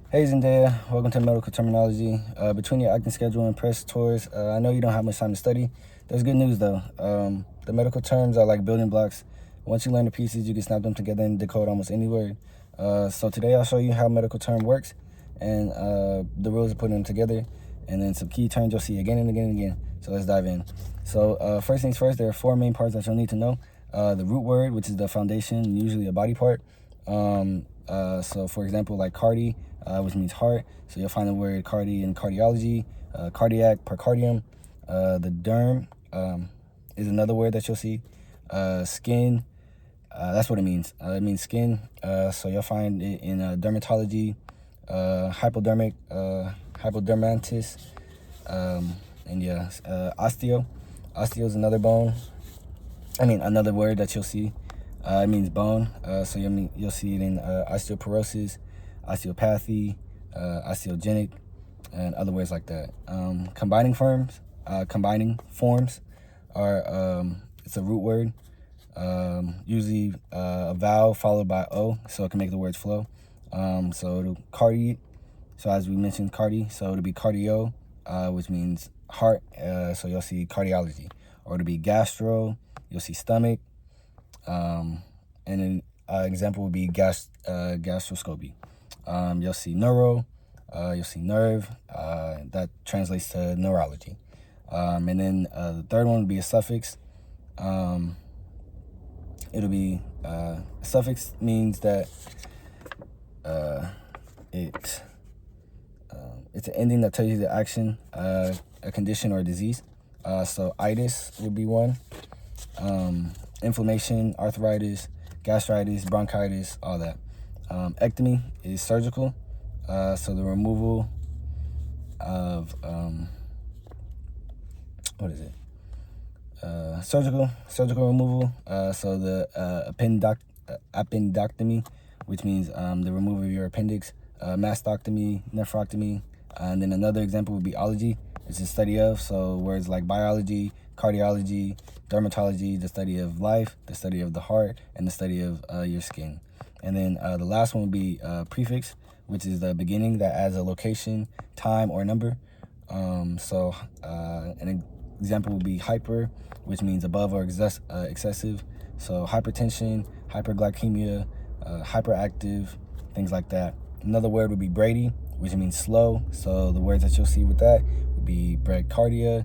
Hey Zendaya, welcome to Medical Terminology. Between your acting schedule and press tours, I know you don't have much time to study. There's good news though. The medical terms are like building blocks. Once you learn the pieces, you can snap them together and decode almost any word. So today I'll show you how medical term works and the rules of putting them together, and then some key terms you'll see again and again and again. So let's dive in. So first things first, there are four main parts that you'll need to know. The root word, which is the foundation, usually a body part. So for example, like cardi, which means heart. So you'll find the word cardi in cardiology, cardiac, pericardium. The derm is another word that you'll see. Skin, that's what it means. It means skin. So you'll find it in dermatology, hypodermic, hypodermantis, and yeah, osteo. Osteo is another bone. Another word that you'll see. It means bone. So you'll see it in osteoporosis, osteopathy, osteogenic, and other words like that. Combining forms are it's a root word. Usually a vowel followed by O, so it can make the words flow. So cardi. So as we mentioned, cardi. So it'll be cardio, which means heart. So you'll see cardiology, or it'll be gastro. You'll see stomach. And an example would be gastroscopy. You'll see neuro, you'll see nerve, that translates to neurology. And then the third one would be a suffix. It'll be, suffix means that it's an ending that tells you the action, a condition or a disease. So itis would be one. Inflammation, arthritis, gastritis, bronchitis, all that. Ectomy is surgical, so the removal of surgical removal. So the appendectomy, which means the removal of your appendix. Mastectomy, nephrectomy, and then another example would be ology. It's the study of, so words like biology, cardiology, dermatology, the study of life, the study of the heart, and the study of your skin. And then the last one would be prefix, which is the beginning that adds a location, time, or number. So an example would be hyper, which means above or excessive. So hypertension, hyperglycemia, hyperactive, things like that. Another word would be Brady, which means slow. So the words that you'll see with that would be bradycardia,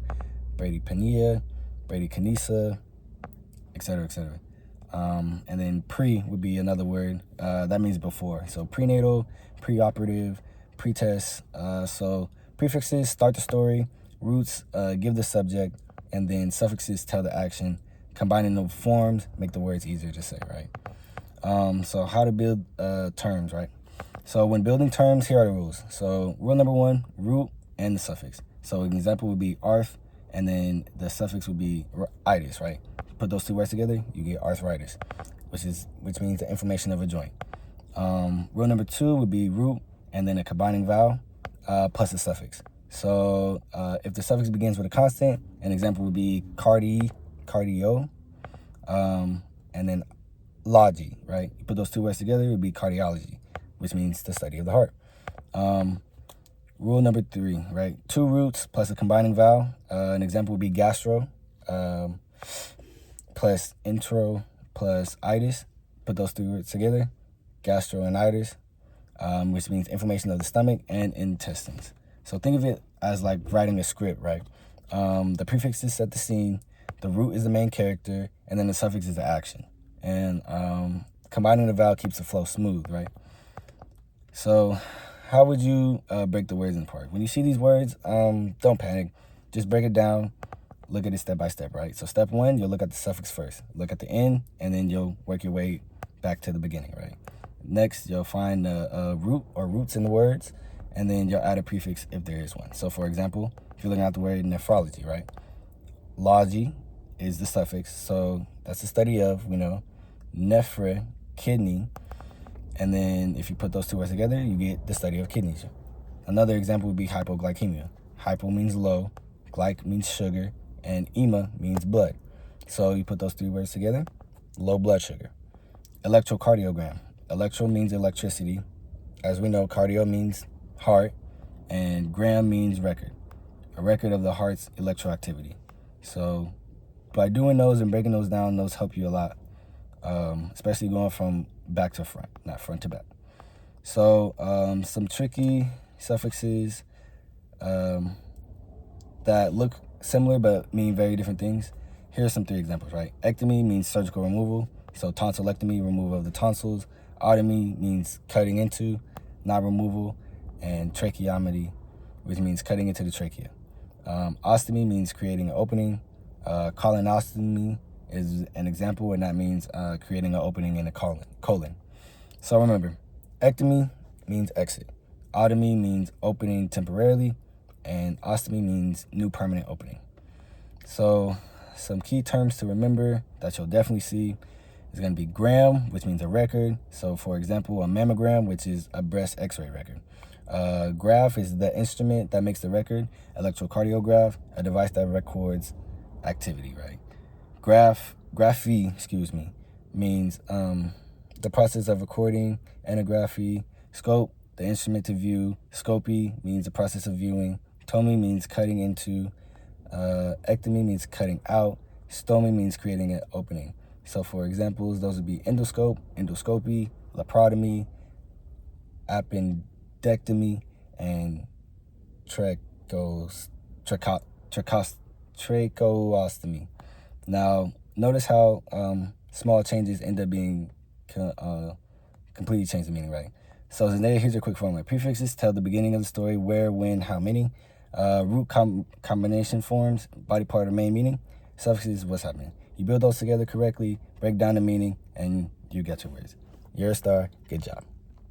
bradypnea, bradykinesia, etc., etc. And then pre would be another word. That means before. So prenatal, preoperative, pretest. So prefixes start the story, roots give the subject, and then suffixes tell the action. Combining the forms make the words easier to say, right? So how to build terms, right? So when building terms, here are the rules. So rule number one, root and the suffix. So an example would be arth, and then the suffix would be itis, right? Put those two words together, you get arthritis, which means the inflammation of a joint. Rule number two would be root, and then a combining vowel plus a suffix. So if the suffix begins with a constant, an example would be cardio, and then logy, right? You put those two words together, it would be cardiology, which means the study of the heart. Rule number three, right? Two roots plus a combining vowel. An example would be gastro, plus intro plus itis. Put those three words together, gastro and itis, which means inflammation of the stomach and intestines. So think of it as like writing a script, right? The prefixes set the scene, the root is the main character, and then the suffix is the action. And combining the vowel keeps the flow smooth, right? So how would you break the words apart? When you see these words, don't panic. Just break it down. Look at it step by step, right? So step one, you'll look at the suffix first. Look at the end, and then you'll work your way back to the beginning, right? Next, you'll find a root or roots in the words, and then you'll add a prefix if there is one. So for example, if you're looking at the word nephrology, right? Logy is the suffix, so that's the study of, nephra, kidney, and then if you put those two words together, you get the study of kidneys. Another example would be hypoglycemia. Hypo means low, glyc means sugar, and ema means blood. So you put those three words together, low blood sugar. Electrocardiogram. Electro means electricity, as we know, cardio means heart, and gram means record, a record of the heart's electroactivity. So by doing those and breaking those down, those help you a lot, especially going from back to front, not front to back. So some tricky suffixes that look similar but mean very different things. Here are some 3 examples, right? Ectomy means surgical removal, so tonsillectomy, removal of the tonsils. Otomy means cutting into, not removal. And tracheotomy, which means cutting into the trachea. Ostomy means creating an opening. Colonostomy is an example, and that means creating an opening in the colon. So remember, ectomy means exit. Otomy means opening temporarily, and ostomy means new permanent opening. So some key terms to remember that you'll definitely see is going to be gram, which means a record. So for example, a mammogram, which is a breast x-ray record. Graph is the instrument that makes the record. Electrocardiograph, a device that records activity, right? Graphy, means the process of recording. Angiography. Scope, the instrument to view. Scopy means the process of viewing. Tomy means cutting into. Ectomy means cutting out. Stomy means creating an opening. So for examples, those would be endoscope, endoscopy, laparotomy, appendectomy, and tracheostomy. Now, notice how small changes end up being completely change the meaning, right? So here's a quick formula. Prefixes tell the beginning of the story, where, when, how many. Root combination forms, body part or main meaning. Suffixes, what's happening. You build those together correctly, break down the meaning, and you get your words. You're a star. Good job.